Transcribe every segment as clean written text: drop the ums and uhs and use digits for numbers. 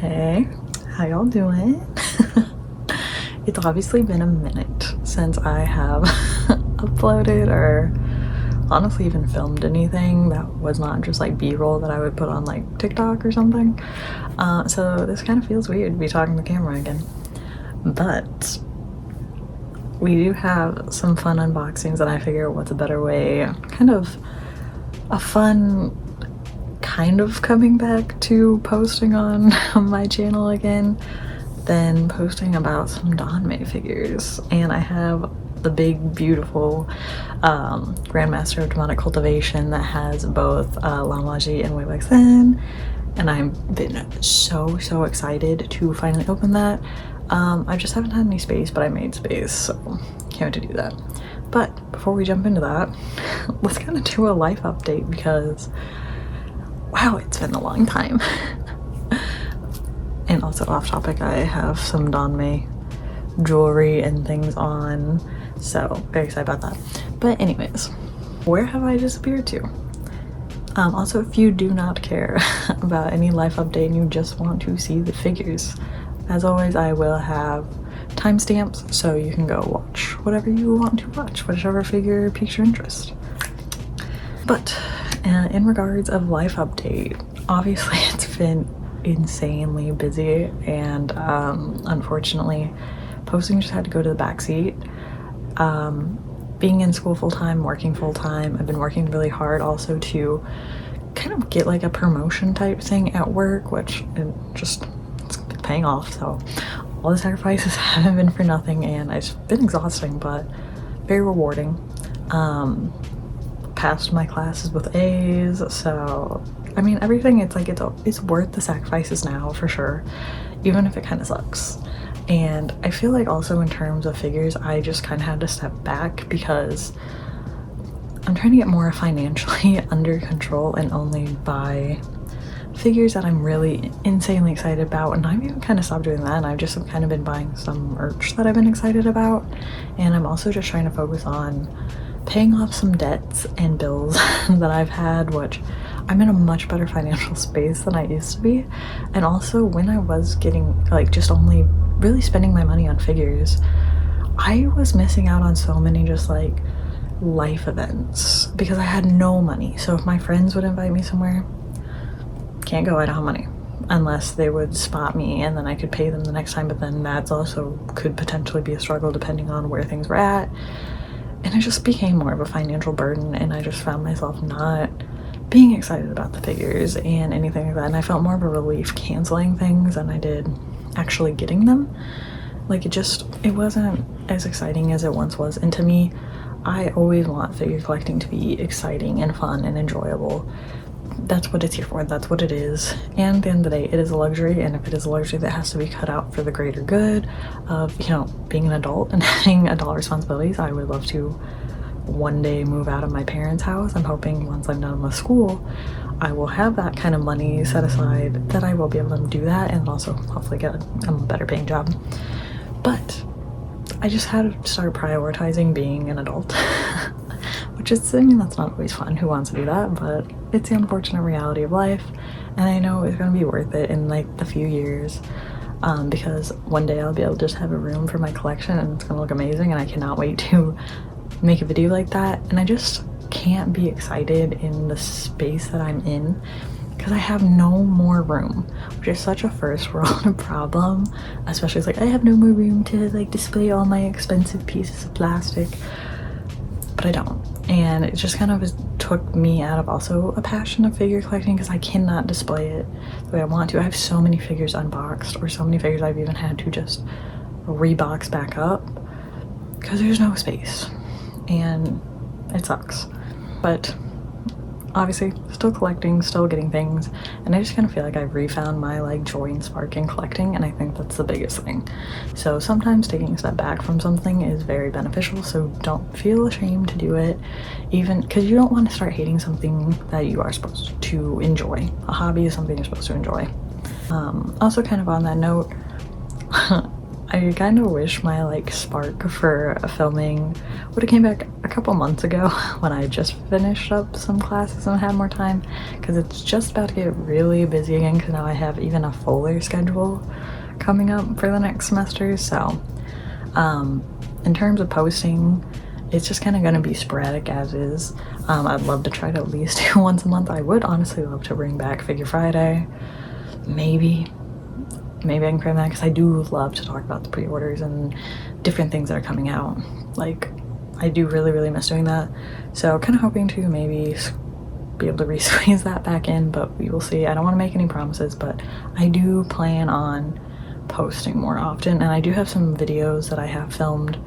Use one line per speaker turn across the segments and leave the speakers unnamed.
Hey, how y'all doing? It's obviously been a minute since I have uploaded or honestly even filmed anything that was not just like b-roll that I would put on like TikTok or something. So this kind of feels weird to be talking to the camera again. But we do have some fun unboxings, and I figure what's a better way, kind of a fun kind of coming back to posting on my channel again than posting about some Danmei figures. And I have the big beautiful Grandmaster of Demonic Cultivation that has both Wangji and Wuxian, and I've been so excited to finally open that. I just haven't had any space, but I made space, so can't wait to do that. But before we jump into that, let's kind of do a life update because wow, it's been a long time. And also off topic, I have some Danmei jewelry and things on, so very excited about that. But anyways, where have I disappeared to? Also, if you do not care about any life update and you just want to see the figures, as always, I will have timestamps so you can go watch whatever you want to watch, whichever figure piques your interest. But in regards of life update, obviously it's been insanely busy, and unfortunately posting just had to go to the back seat. Being in school full-time, working full-time, I've been working really hard also to kind of get like a promotion type thing at work, which it's paying off. So all the sacrifices haven't been for nothing, and it's been exhausting but very rewarding. Passed my classes with A's, so I mean everything, it's like it's worth the sacrifices now for sure, even if it kind of sucks. And I feel like also in terms of figures, I just kind of had to step back because I'm trying to get more financially under control and only buy figures that I'm really insanely excited about. And I've even kind of stopped doing that, and I've just kind of been buying some merch that I've been excited about. And I'm also just trying to focus on paying off some debts and bills that I've had, which I'm in a much better financial space than I used to be. And also when I was getting like just only really spending my money on figures, I was missing out on so many just like life events because I had no money. So if my friends would invite me somewhere, can't go, I don't have money, unless they would spot me and then I could pay them the next time. But then that's also could potentially be a struggle depending on where things were at. And it just became more of a financial burden, and I just found myself not being excited about the figures and anything like that. And I felt more of a relief canceling things than I did actually getting them. Like it wasn't as exciting as it once was. And to me, I always want figure collecting to be exciting and fun and enjoyable. That's what it's here for, that's what it is. And at the end of the day, it is a luxury, and if it is a luxury that has to be cut out for the greater good of, you know, being an adult and having adult responsibilities, I would love to one day move out of my parents' house. I'm hoping once I'm done with school, I will have that kind of money set aside that I will be able to do that, and also hopefully get a better paying job. But I just had to start prioritizing being an adult. Which is, I mean, that's not always fun. Who wants to do that? But it's the unfortunate reality of life, and I know it's gonna be worth it in like the few years, because one day I'll be able to just have a room for my collection and it's gonna look amazing, and I cannot wait to make a video like that. And I just can't be excited in the space that I'm in because I have no more room, which is such a first world problem. Especially it's like I have no more room to like display all my expensive pieces of plastic, but I don't. And it just kind of took me out of also a passion of figure collecting because I cannot display it the way I want to. I have so many figures unboxed, or so many figures I've even had to just rebox back up because there's no space, and it sucks. But obviously still collecting, still getting things, and I just kind of feel like I've refound my like joy and spark in collecting, and I think that's the biggest thing. So sometimes taking a step back from something is very beneficial, so don't feel ashamed to do it, even because you don't want to start hating something that you are supposed to enjoy. A hobby is something you're supposed to enjoy. Also kind of on that note, I kind of wish my like spark for filming would have came back a couple months ago when I just finished up some classes and had more time, because it's just about to get really busy again because now I have even a fuller schedule coming up for the next semester. So in terms of posting, it's just kind of going to be sporadic as is. I'd love to try to at least do once a month. I would honestly love to bring back Figure Friday. Maybe I can cram that because I do love to talk about the pre-orders and different things that are coming out. Like, I do really miss doing that. So kind of hoping to maybe be able to re-squeeze that back in, but we will see. I don't want to make any promises, but I do plan on posting more often, and I do have some videos that I have filmed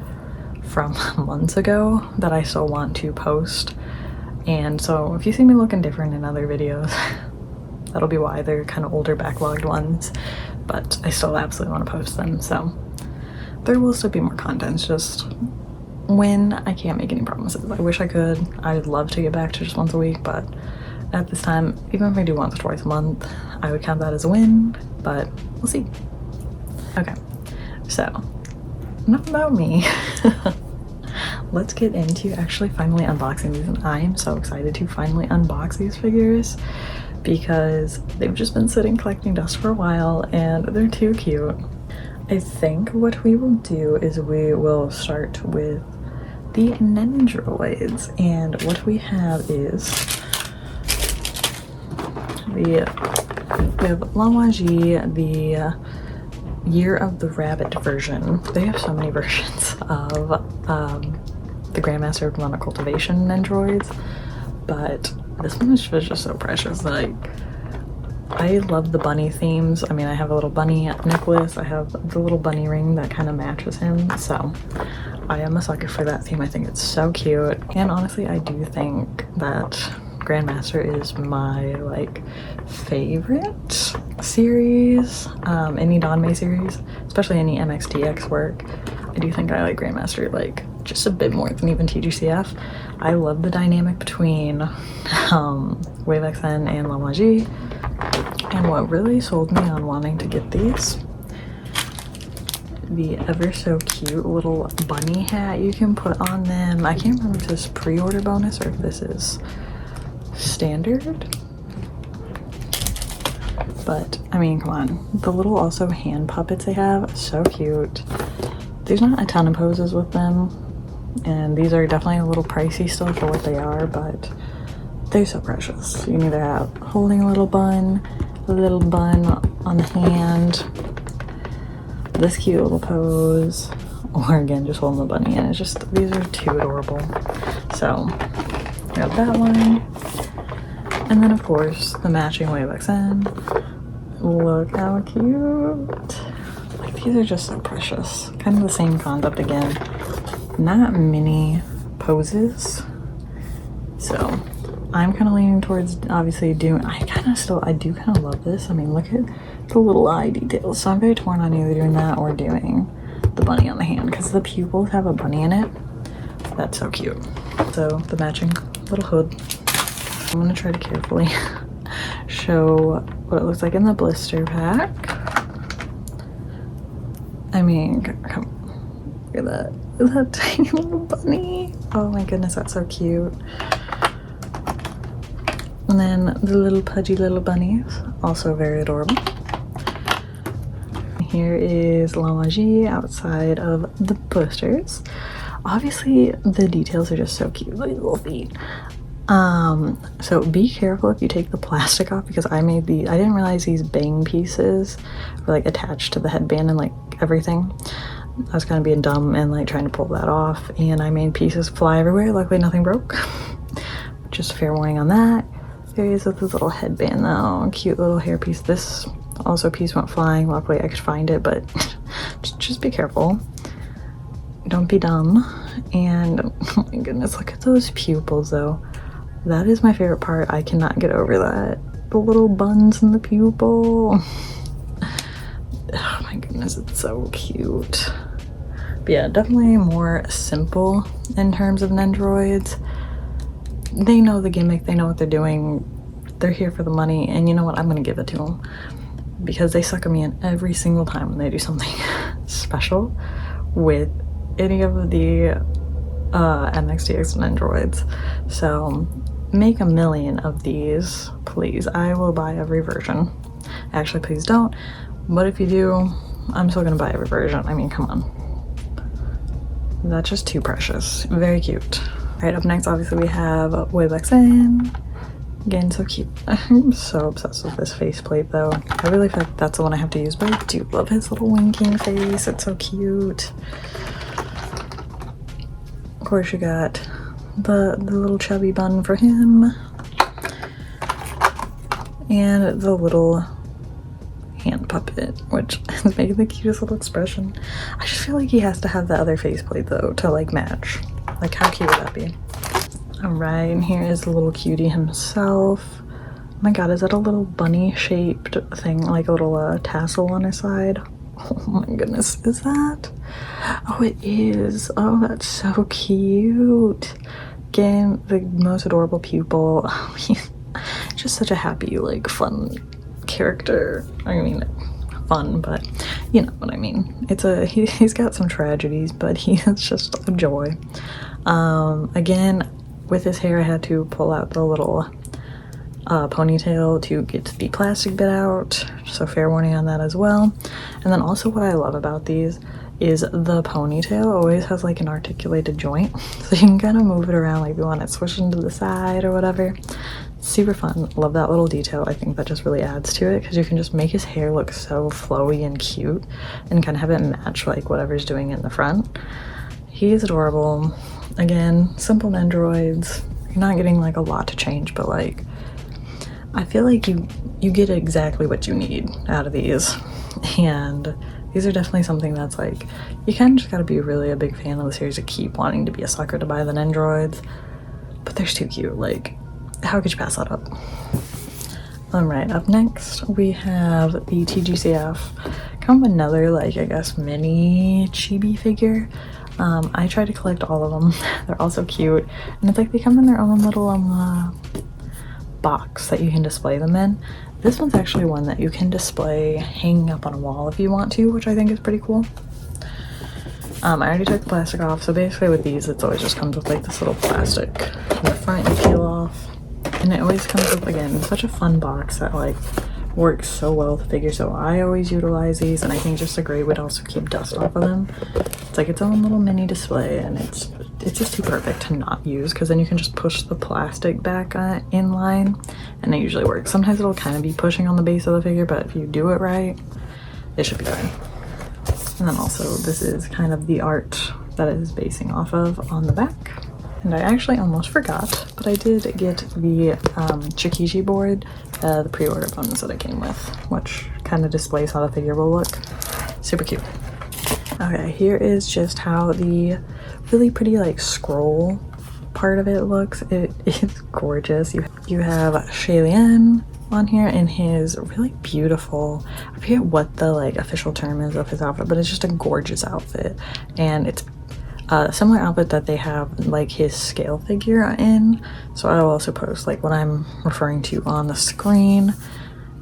from months ago that I still want to post. And so if you see me looking different in other videos, that'll be why. They're kind of older backlogged ones, but I still absolutely want to post them. So there will still be more content, it's just when I can't make any promises. I wish I could. I'd love to get back to just once a week, but at this time, even if I do once or twice a month, I would count that as a win, but we'll see. Okay, so enough about me. Let's get into actually finally unboxing these, and I am so excited to finally unbox these figures because they've just been sitting collecting dust for a while and they're too cute. I think what we will do is we will start with the Nendoroids, and what we have is we have Wangji, the Year of the Rabbit version. They have so many versions of the Grandmaster of Luna Cultivation Nendoroids, but this one is just so precious. Like, I love the bunny themes. I mean, I have a little bunny necklace, I have the little bunny ring that kind of matches him, so I am a sucker for that theme. I think it's so cute, and honestly I do think that Grandmaster is my like favorite series, any Donmei series, especially any MXDX work. I do think I like Grandmaster like just a bit more than even TGCF. I love the dynamic between Wuxian and Wangji, and what really sold me on wanting to get these, the ever so cute little bunny hat you can put on them. I can't remember if this is pre-order bonus or if this is standard, but I mean, come on. The little also hand puppets they have, so cute. There's not a ton of poses with them, and these are definitely a little pricey still for what they are, but they're so precious. You can either have holding a little bun on the hand, this cute little pose, or again just holding the bunny, and it's just, these are too adorable. So we have that one, and then of course the matching Wuxian. Look how cute. Like, these are just so precious. Kind of the same concept again, not many poses, so I'm kind of leaning towards obviously doing, I do kind of love this. I mean, look at the little eye details. So I'm very torn on either doing that or doing the bunny on the hand, because the pupils have a bunny in it. That's so cute. So the matching little hood. I'm gonna try to carefully show what it looks like in the blister pack. I mean, come, look at that. Look at that tiny little bunny. Oh my goodness, that's so cute. And then the little pudgy little bunnies, also very adorable. Here is Wangji outside of the blisters. Obviously, the details are just so cute. Look at the little feet. So be careful if you take the plastic off, because I didn't realize these bang pieces were like attached to the headband and like everything. I was kind of being dumb and like trying to pull that off, and I made pieces fly everywhere. Luckily nothing broke. Just fair warning on that. There he is with his little headband though. Cute little hairpiece. This also piece went flying. Luckily I could find it, but just be careful. Don't be dumb. And oh my goodness, look at those pupils though. That is my favorite part. I cannot get over that. The little buns in the pupil. Oh my goodness, it's so cute. But yeah, definitely more simple in terms of Nendoroids. They know the gimmick, they know what they're doing. They're here for the money, and you know what? I'm gonna give it to them. because they sucker me in every single time when they do something special with any of the MXDX Nendoroids. So make a million of these, please. I will buy every version. Actually, please don't. But if you do, I'm still gonna buy every version. I mean, come on. That's just too precious. Very cute. All right, up next, obviously, we have Wuxian. Again, so cute. I'm so obsessed with this faceplate, though. I really feel like that's the one I have to use, but I do love his little winking face. It's so cute. Of course, you got the little chubby bun for him. And the little hand puppet, which is making the cutest little expression. I just feel like he has to have the other faceplate, though, to, like, match. Like, how cute would that be? Alright, and here is the little cutie himself. Oh my god, is that a little bunny-shaped thing, like a little tassel on his side? Oh my goodness, is that? Oh, it is. Oh, that's so cute. Again, the most adorable pupil. Oh, he's just such a happy, like, fun character. I mean, fun, but you know what I mean. It's he's got some tragedies, but he is just a joy. Again, with his hair, I had to pull out the little ponytail to get the plastic bit out, so fair warning on that as well. And then also what I love about these is the ponytail always has like an articulated joint, so you can kind of move it around like you want it swishing to the side or whatever. Super fun. Love that little detail. I think that just really adds to it because you can just make his hair look so flowy and cute and kind of have it match like whatever's doing in the front. He is adorable. Again, simple Nendoroids. You're not getting like a lot to change, but like I feel like you get exactly what you need out of these. And these are definitely something that's like, you kind of just gotta be really a big fan of the series to keep wanting to be a sucker to buy the Nendoroids. But they're too cute. Like, how could you pass that up? Alright, up next we have the TGCF. Kind of another, like, I guess, mini chibi figure. I try to collect all of them. They're all so cute. And it's like they come in their own little box that you can display them in. This one's actually one that you can display hanging up on a wall if you want to, which I think is pretty cool. I already took the plastic off, so basically with these, it always just comes with like this little plastic in the front you peel off. And it always comes with, again, such a fun box that like works so well with the figure, so I always utilize these, and I think just a great way to also keep dust off of them. It's like its own little mini display, and it's just too perfect to not use, because then you can just push the plastic back in line, and it usually works. Sometimes it'll kind of be pushing on the base of the figure, but if you do it right, it should be fine. And then also, this is kind of the art that it is basing off of on the back. And I actually almost forgot, but I did get the Chikichi board, the pre-order ones that it came with, which kind of displays how the figure will look. Super cute. Okay, here is just how the really pretty like scroll part of it looks. It is gorgeous. You have Xian on here in his really beautiful, I forget what the like official term is of his outfit, but it's just a gorgeous outfit. And it's a similar outfit that they have like his scale figure in, so I'll also post like what I'm referring to on the screen.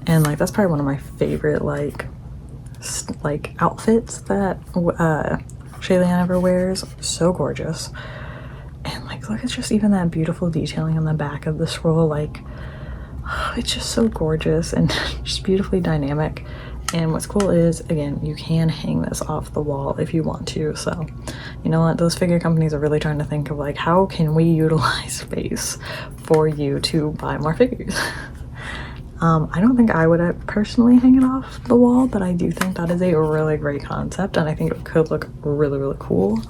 And like that's probably one of my favorite like outfits that Xian ever wears. So gorgeous. And like look at just even that beautiful detailing on the back of the scroll. Like it's just so gorgeous and just beautifully dynamic. And what's cool is, again, you can hang this off the wall if you want to. So, you know what? Those figure companies are really trying to think of like, how can we utilize space for you to buy more figures? I don't think I would personally hang it off the wall, but I do think that is a really great concept, and I think it could look really, really cool.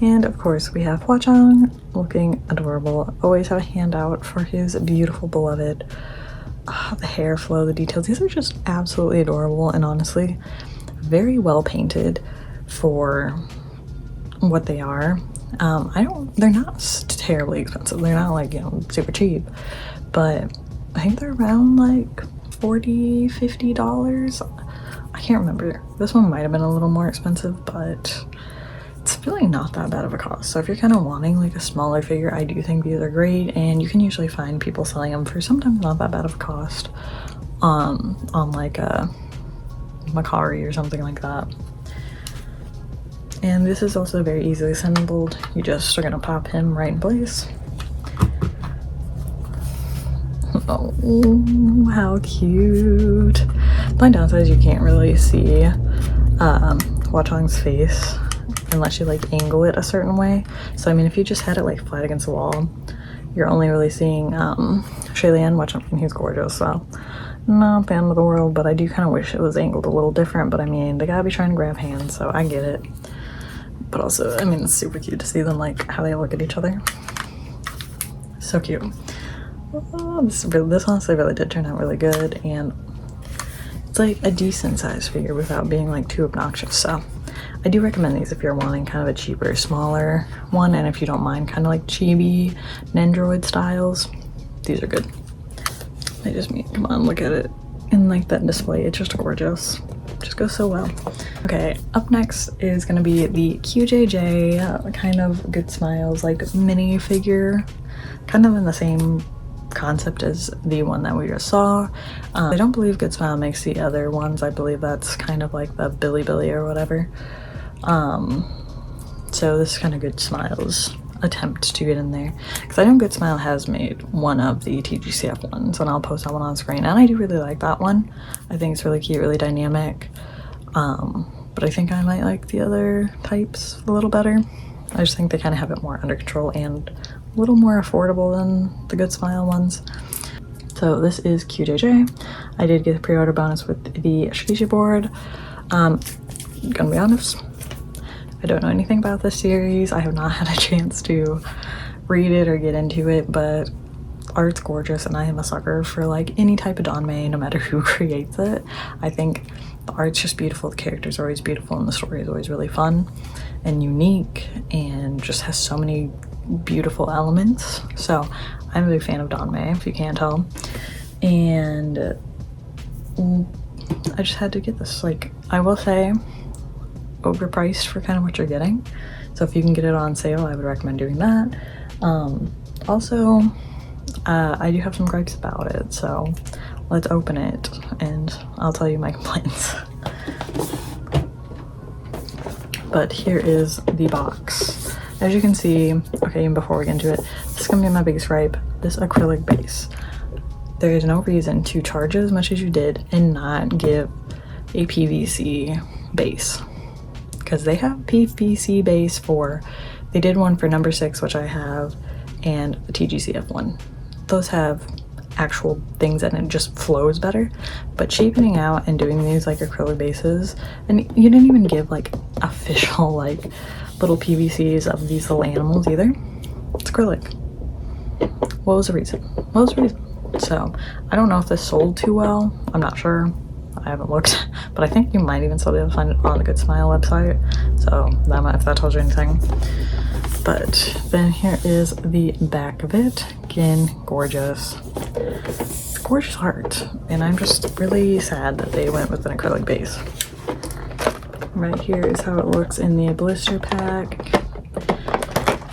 And of course, we have Wuxian looking adorable. Always have a handout for his beautiful beloved. The hair flow, the details, these are just absolutely adorable, and honestly very well painted for what they are. They're not terribly expensive. They're not like, you know, super cheap, but I think they're around like $40-50. I can't remember. This one might have been a little more expensive, but it's really not that bad of a cost. So if you're kind of wanting like a smaller figure, I do think these are great, and you can usually find people selling them for sometimes not that bad of a cost on like Macari or something like that. And this is also very easily assembled. You just are gonna pop him right in place. Oh, how cute. The only downside is you can't really see Huatong's face unless you like angle it a certain way. So I mean, if you just had it like flat against the wall, you're only really seeing Xian, which I mean, he's gorgeous, so not the end of the world, but I do kind of wish it was angled a little different. But I mean, they gotta be trying to grab hands, so I get it. But also, I mean, it's super cute to see them like how they look at each other. So cute. Oh, this honestly really did turn out really good, and it's like a decent size figure without being like too obnoxious. So I do recommend these if you're wanting kind of a cheaper, smaller one, and if you don't mind kind of like chibi Nendoroid styles, these are good. I just mean, come on, look at it in like that display. It's just gorgeous. Just goes so well. Okay, up next is gonna be the QJJ kind of Good Smiles like mini figure, kind of in the same concept as the one that we just saw. I don't believe Good Smile makes the other ones. I believe that's kind of like the Billy or whatever. So this is kind of Good Smile's attempt to get in there, because I know Good Smile has made one of the TGCF ones, and I'll post that one on screen, and I do really like that one. I think it's really cute, really dynamic. But I think I might like the other types a little better. I just think they kind of have it more under control and a little more affordable than the Good Smile ones. So this is QJJ. I did get a pre-order bonus with the Shikishi board. Gonna be honest, I don't know anything about this series. I have not had a chance to read it or get into it, but art's gorgeous, and I am a sucker for like any type of Danmei, no matter who creates it. I think the art's just beautiful, the characters are always beautiful, and the story is always really fun and unique and just has so many beautiful elements. So I'm a big fan of Danmei, if you can't tell. And I just had to get this. Like, I will say, overpriced for kind of what you're getting. So if you can get it on sale, I would recommend doing that. Also, I do have some gripes about it, so let's open it and I'll tell you my complaints. But here is the box. As you can see, okay, even before we get into it, this is gonna be my biggest gripe, this acrylic base. There is no reason to charge as much as you did and not give a PVC base, because they have PVC base for, they did one for number 6, which I have, and the TGCF one. Those have actual things and it just flows better. But cheapening out and doing these like acrylic bases, and you didn't even give like official like little PVCs of these little animals either. It's acrylic. What was the reason? What was the reason? So I don't know if this sold too well. I'm not sure. I haven't looked, but I think you might even still be able to find it on the Good Smile website. So that might, if that tells you anything. But then here is the back of it. Again, gorgeous. It's gorgeous art, and I'm just really sad that they went with an acrylic base. Right here is how it looks in the blister pack.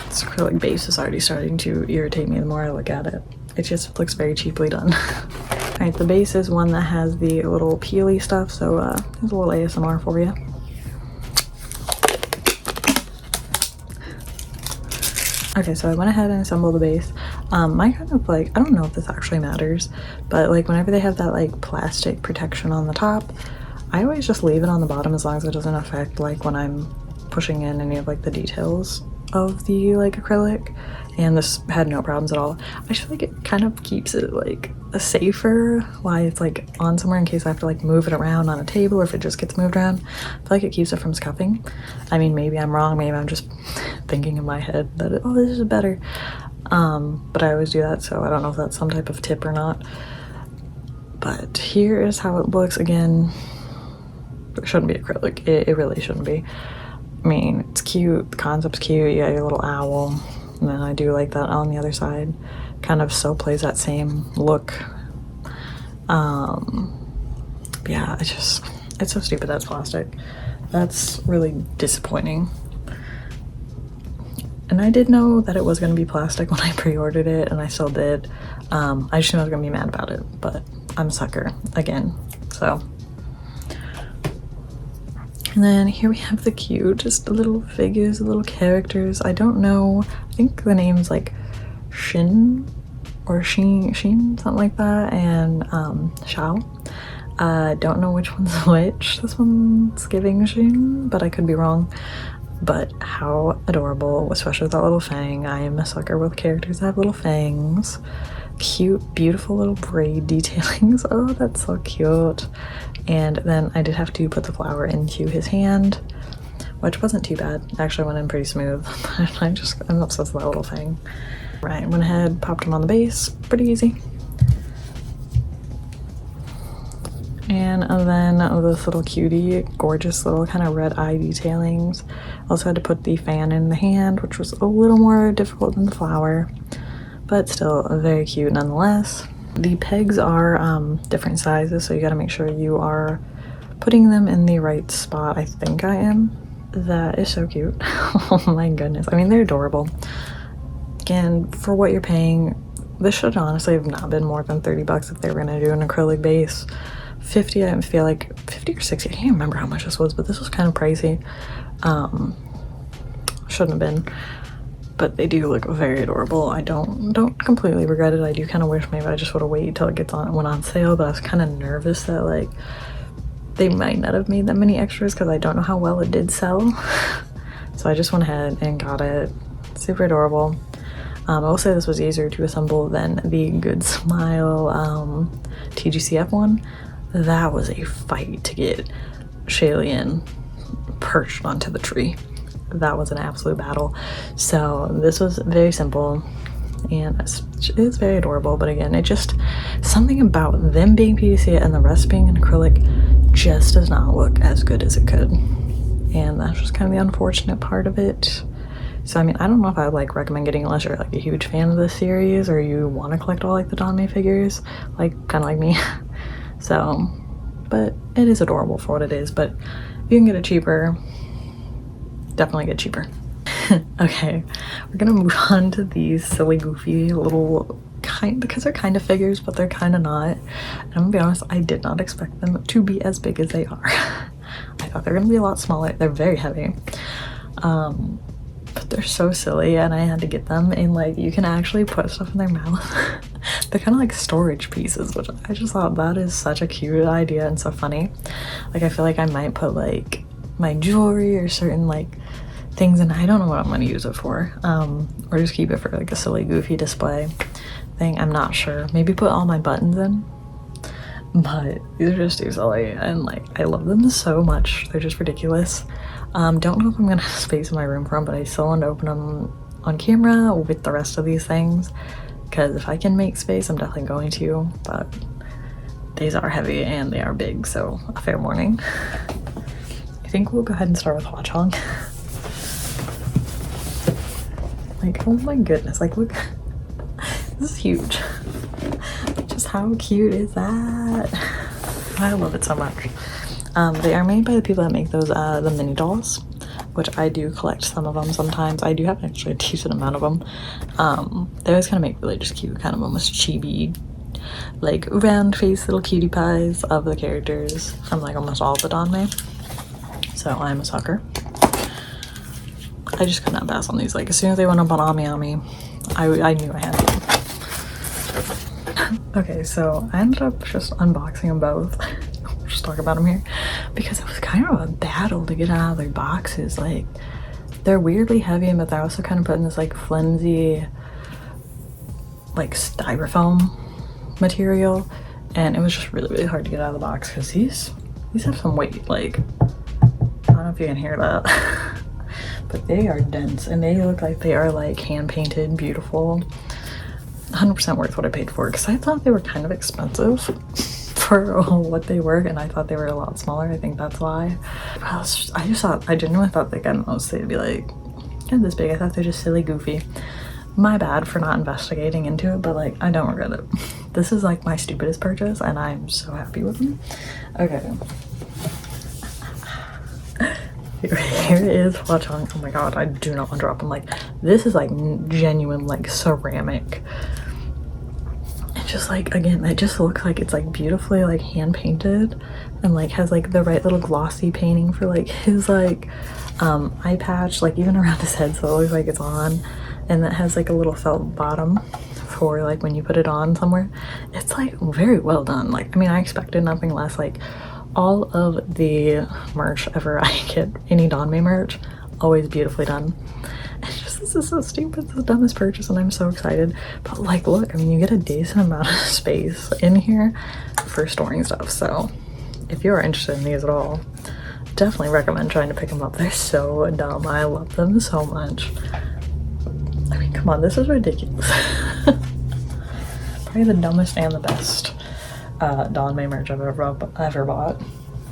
This acrylic base is already starting to irritate me the more I look at it. It just looks very cheaply done. Alright, the base is one that has the little peely stuff, so there's a little ASMR for you. Okay, so I went ahead and assembled the base. My kind of like, I don't know if this actually matters, but like whenever they have that like plastic protection on the top, I always just leave it on the bottom as long as it doesn't affect like when I'm pushing in any of like the details of the like acrylic. And this had no problems at all. I just feel like it kind of keeps it like a safer while it's like on somewhere in case I have to like move it around on a table, or if it just gets moved around. I feel like it keeps it from scuffing. I mean, maybe I'm wrong, maybe I'm just thinking in my head that, oh, this is better. But I always do that, so I don't know if that's some type of tip or not. But here is how it looks. Again, it shouldn't be acrylic. It really shouldn't be. I mean, it's cute, the concept's cute, you got your little owl. And then I do like that on the other side. Kind of so plays that same look. Yeah, it's so stupid that's plastic. That's really disappointing. And I did know that it was going to be plastic when I pre-ordered it, and I still did. I just knew I was going to be mad about it, but I'm a sucker again. So And then here we have the cute, just little figures, little characters. I don't know, I think the name's like Xian or Xian, something like that, and Xiao. Don't know which one's which. This one's giving Xian, but I could be wrong. But how adorable, especially with that little fang. I am a sucker with characters that have little fangs. Cute, beautiful little braid detailings. Oh, that's so cute. And then I did have to put the flower into his hand, which wasn't too bad. Actually went in pretty smooth. I'm obsessed with that little fang. Right, went ahead, popped him on the base. Pretty easy. And then this little cutie, gorgeous little kind of red eye detailings. Also had to put the fan in the hand, which was a little more difficult than the flower, but still very cute nonetheless. The pegs are different sizes, so you gotta make sure you are putting them in the right spot. I think I am. That is so cute. Oh my goodness. I mean, they're adorable. Again, for what you're paying, this should honestly have not been more than 30 bucks if they were gonna do an acrylic base. 50, I feel like 50 or 60, I can't remember how much this was, but this was kind of pricey. Shouldn't have been, but they do look very adorable. I don't completely regret it. I do kind of wish maybe I just would have waited till it went on sale, but I was kind of nervous that like they might not have made that many extras because I don't know how well it did sell. So I just went ahead and got it. Super adorable. I will say this was easier to assemble than the Good Smile TGCF one. That was a fight to get Xian perched onto the tree. That was an absolute battle. So this was very simple and it's very adorable, but again, it just, something about them being PVC and the rest being an acrylic just does not look as good as it could. And that's just kind of the unfortunate part of it. So I mean, I don't know if I would like recommend getting, unless you're like a huge fan of this series or you want to collect all like the Danmei figures, like kind of like me. So, but it is adorable for what it is, but if you can get it cheaper, definitely get cheaper. Okay, we're gonna move on to these silly goofy little because they're kind of figures, but they're kind of not. And I'm gonna be honest, I did not expect them to be as big as they are. I thought they were gonna be a lot smaller. They're very heavy. But they're so silly, and I had to get them, and like you can actually put stuff in their mouth. They're kind of like storage pieces, which I just thought that is such a cute idea and so funny. Like I feel like I might put like my jewelry or certain like things, and I don't know what I'm going to use it for, or just keep it for like a silly goofy display thing. I'm not sure. Maybe put all my buttons in, but these are just too silly, and like I love them so much. They're just ridiculous. Don't know if I'm gonna have space in my room for them, but I still want to open them on camera with the rest of these things, because if I can make space, I'm definitely going to. But these are heavy and they are big, so a fair warning. I think we'll go ahead and start with Wuxian. Like, oh my goodness, like look, this is huge. Just how cute is that? I love it so much. They are made by the people that make those the mini dolls, which I do collect some of them sometimes. I do have actually a decent amount of them. They always kind of make really just cute, kind of almost chibi, like round face little cutie pies of the characters from like almost all of the Danmei. So I'm a sucker. I just could not pass on these. Like as soon as they went up on Ami Ami, I knew I had to. Okay, so I ended up just unboxing them both. Just talk about them here because it was kind of a battle to get out of their boxes. Like they're weirdly heavy, but they're also kind of put in this like flimsy like styrofoam material, and it was just really hard to get out of the box because these have some weight. Like I don't know if you can hear that. But they are dense and they look like they are like hand painted, beautiful. 100% worth what I paid for, because I thought they were kind of expensive for what they were, and I thought they were a lot smaller. I think that's why. I genuinely thought like, I don't know, they'd be like kind of this big. I thought they're just silly goofy. My bad for not investigating into it, but like I don't regret it. This is like my stupidest purchase and I'm so happy with them. Okay. Here is Wuxian. Oh my god, I do not want to drop them. Like this is like genuine like ceramic. just like, again, it just looks like it's like beautifully like hand painted and like has like the right little glossy painting for like his like eye patch, like even around his head, so it looks like it's on, and that has like a little felt bottom for like when you put it on somewhere. It's like very well done. Like, I mean, I expected nothing less. Like all of the merch ever I get, any Donmei merch, always beautifully done. It's just, this is so stupid, it's the dumbest purchase, and I'm so excited. But like, look, I mean, you get a decent amount of space in here for storing stuff. So if you're interested in these at all, definitely recommend trying to pick them up. They're so dumb. I love them so much. I mean, come on, this is ridiculous. Probably the dumbest and the best Donmei merch I've ever bought.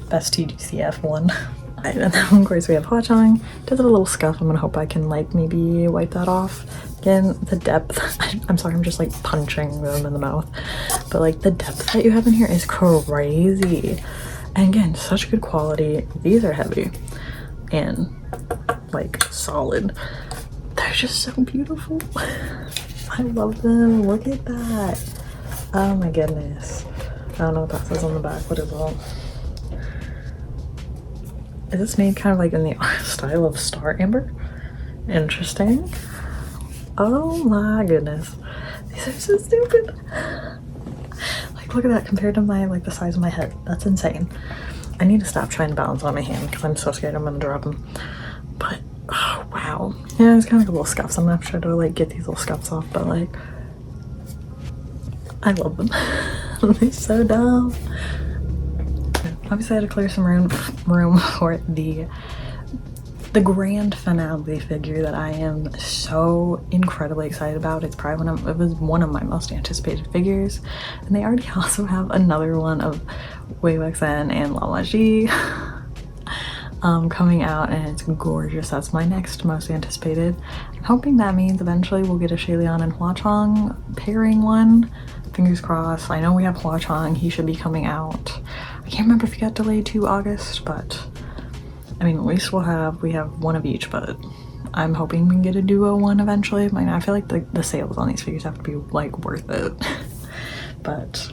Best TGCF one. And then of course we have Huachang. Does have a little scuff. I'm gonna hope I can like maybe wipe that off. Again, the depth, I'm sorry, I'm just like punching them in the mouth. But like the depth that you have in here is crazy. And again, such good quality. These are heavy and like solid. They're just so beautiful. I love them. Look at that. Oh my goodness. I don't know what that says on the back. What is that? Is this made kind of like in the style of Star Amber? Interesting. Oh my goodness. These are so stupid. Like, look at that compared to my, like the size of my head. That's insane. I need to stop trying to balance on my hand because I'm so scared I'm gonna drop them. But, oh wow. Yeah, it's kind of like little scuffs. I'm not sure to like get these little scuffs off, but like, I love them. They're so dumb. Obviously I had to clear some room for the grand finale figure that I am so incredibly excited about. It's probably it was one of my most anticipated figures, and they already also have another one of Wuxian and Wangji coming out, and it's gorgeous. That's my next most anticipated. I'm hoping that means eventually we'll get a Xian and Huachang pairing one. Fingers crossed. I know we have Huachang. He should be coming out. I can't remember if he got delayed to August, but I mean, at least we have one of each, but I'm hoping we can get a duo one eventually. I mean, I feel like the sales on these figures have to be like worth it. But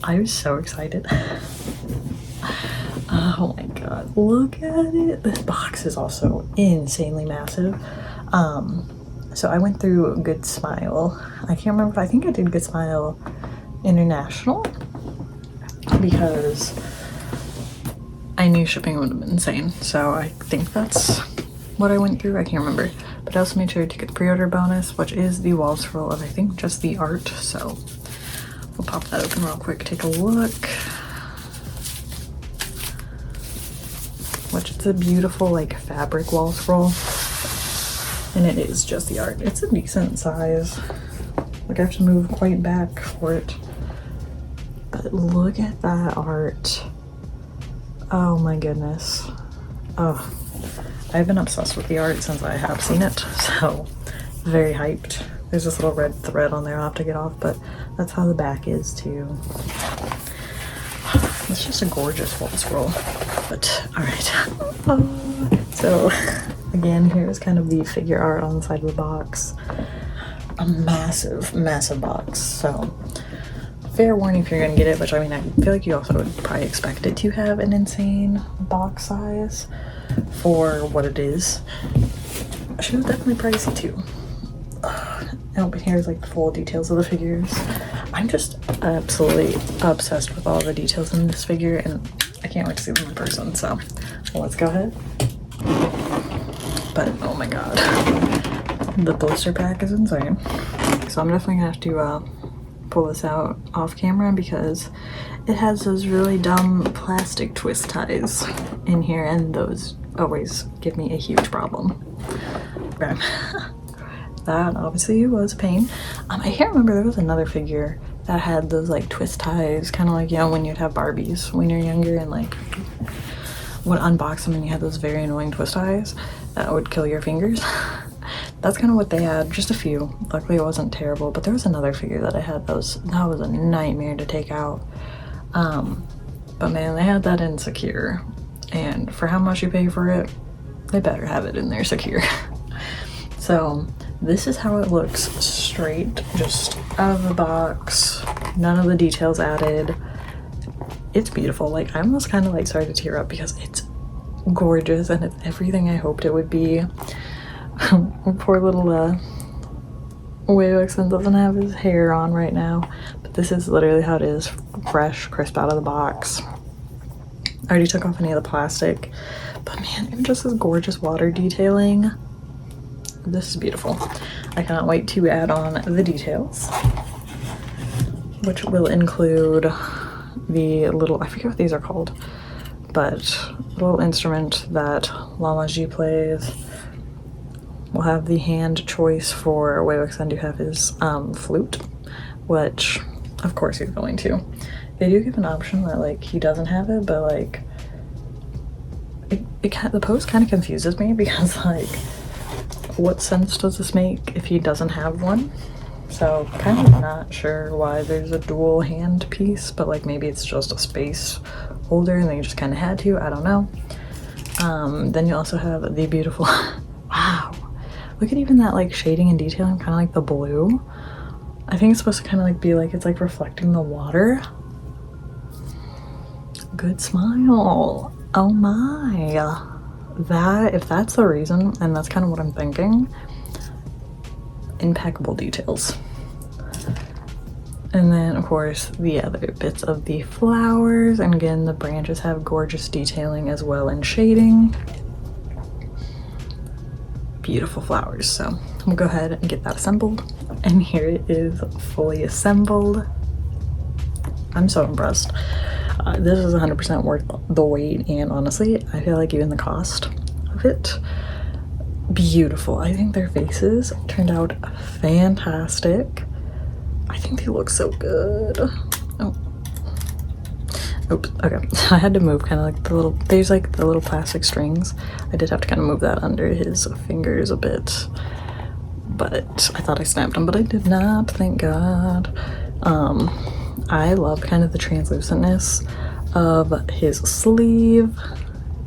I was so excited. Oh my god, look at it. This box is also insanely massive. So I went through Good Smile. I can't remember, I think I did Good Smile International because I knew shipping would have been insane. So I think that's what I went through. I can't remember. But I also made sure to get the pre-order bonus, which is the wall scroll of I think just the art. So we'll pop that open real quick, take a look. Which it's a beautiful like fabric wall scroll. And it is just the art. It's a decent size. Like I have to move quite back for it. But look at that art. Oh my goodness. Oh, I've been obsessed with the art since I have seen it. So very hyped. There's this little red thread on there I'll have to get off, but that's how the back is too. It's just a gorgeous wall scroll. But all right. So again, here's kind of the figure art on the side of the box. A massive, massive box. So fair warning if you're gonna get it, which I mean, I feel like you also would probably expect it to have an insane box size for what it is. She was definitely pricey too. Oh, but here's like the full details of the figures. I'm just absolutely obsessed with all the details in this figure, and I can't wait to see them in person. So let's go ahead. But oh my god, the blister pack is insane. So I'm definitely gonna have to pull this out off camera because it has those really dumb plastic twist ties in here, and those always give me a huge problem. Okay. That obviously was a pain. I can't remember, there was another figure that had those like twist ties, kind of like, you know, when you'd have Barbies when you're younger and like would unbox them and you had those very annoying twist ties that would kill your fingers. That's kind of what they had, just a few. Luckily it wasn't terrible, but there was another figure that I had that was a nightmare to take out. But man, they had that in secure, and for how much you pay for it, they better have it in there secure. So This is how it looks straight, just out of the box, none of the details added. It's beautiful. Like, I almost kind of like started to tear up because it's gorgeous and it's everything I hoped it would be. Poor little Wuxian doesn't have his hair on right now, but this is literally how it is, fresh, crisp out of the box. I already took off any of the plastic, but man, it just has gorgeous water detailing. This is beautiful. I cannot wait to add on the details, which will include the little, I forget what these are called, but little instrument that Wangji plays. We'll have the hand choice for Wuxian to have his flute, which of course he's going to. They do give an option that like he doesn't have it, but like the pose kind of confuses me because like what sense does this make if he doesn't have one? So kind of not sure why there's a dual hand piece, but like maybe it's just a space holder and they just kind of had to, I don't know. Then you also have the beautiful wow, look at even that like shading and detailing, kind of like the blue. I think it's supposed to kind of like be like it's like reflecting the water. Good smile. Oh my, that, if that's the reason, and that's kind of what I'm thinking, impeccable details. And then of course the other bits of the flowers, and again the branches have gorgeous detailing as well and shading. Beautiful flowers. So we'll go ahead and get that assembled, and here it is fully assembled. I'm so impressed. This is 100% worth the wait, and honestly I feel like even the cost of it, beautiful. I think their faces turned out fantastic. I think they look so good. Oh, oops, okay. I had to move kind of like the little, there's like the little plastic strings. I did have to kind of move that under his fingers a bit, but I thought I snapped them, but I did not, thank God. I love kind of the translucentness of his sleeve.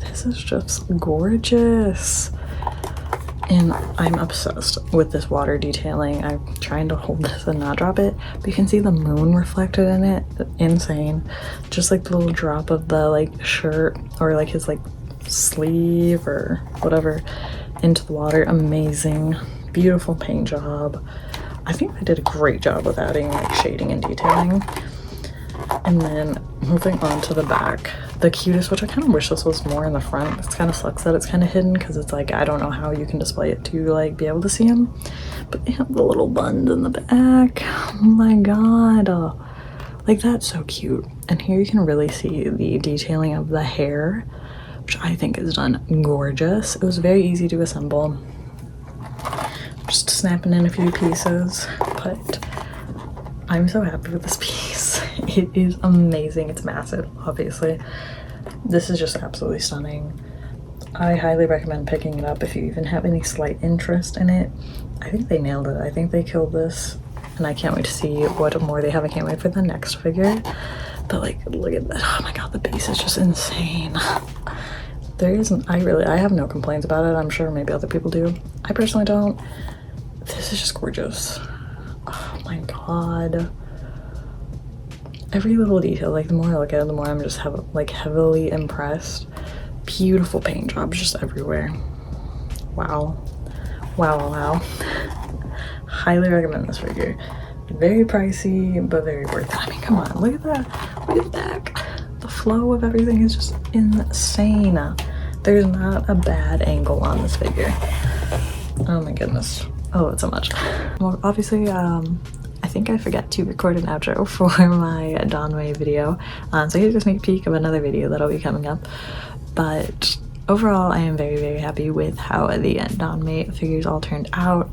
This is just gorgeous. And I'm obsessed with this water detailing. I'm trying to hold this and not drop it, but you can see the moon reflected in it. Insane. Just like the little drop of the like shirt or like his like sleeve or whatever into the water. Amazing. Beautiful paint job. I think they did a great job with adding like shading and detailing. And then moving on to the back, the cutest, which I kind of wish this was more in the front. It's kind of sucks that it's kind of hidden because it's like I don't know how you can display it to like be able to see him, but they have the little buns in the back. Oh my god, like that's so cute. And here you can really see the detailing of the hair, which I think is done gorgeous. It was very easy to assemble, just snapping in a few pieces, but I'm so happy with this piece. It is amazing. It's massive, obviously. This is just absolutely stunning. I highly recommend picking it up if you even have any slight interest in it. I think they nailed it. I think they killed this, and I can't wait to see what more they have. I can't wait for the next figure. But like, look at that. Oh my god, the piece is just insane. I have no complaints about it. I'm sure maybe other people do. I personally don't. This is just gorgeous. Oh my god. Every little detail, like the more I look at it, the more I'm just heavily impressed. Beautiful paint jobs just everywhere. Wow. Wow, wow. Highly recommend this figure. Very pricey, but very worth it. I mean, come on, look at that. Look at the back. The flow of everything is just insane. There's not a bad angle on this figure. Oh my goodness. I love it so much. Well, obviously, I think I forgot to record an outro for my Donwei video. So here's a sneak peek of another video that'll be coming up. But overall, I am very, very happy with how the Donwei figures all turned out.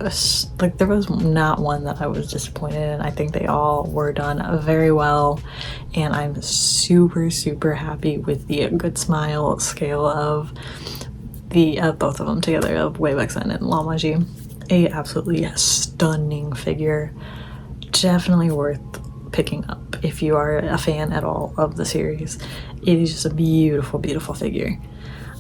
Like, there was not one that I was disappointed in. I think they all were done very well. And I'm super, super happy with the good smile scale of the both of them together, of Wuxian and Wangji. A absolutely stunning figure. Definitely worth picking up if you are a fan at all of the series. It is just a beautiful, beautiful figure.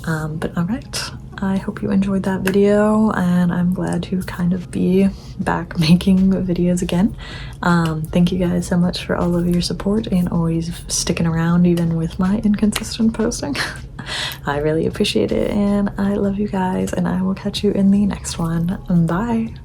But all right, I hope you enjoyed that video, and I'm glad to kind of be back making videos again. Thank you guys so much for all of your support and always sticking around even with my inconsistent posting. I really appreciate it, and I love you guys, and I will catch you in the next one. Bye!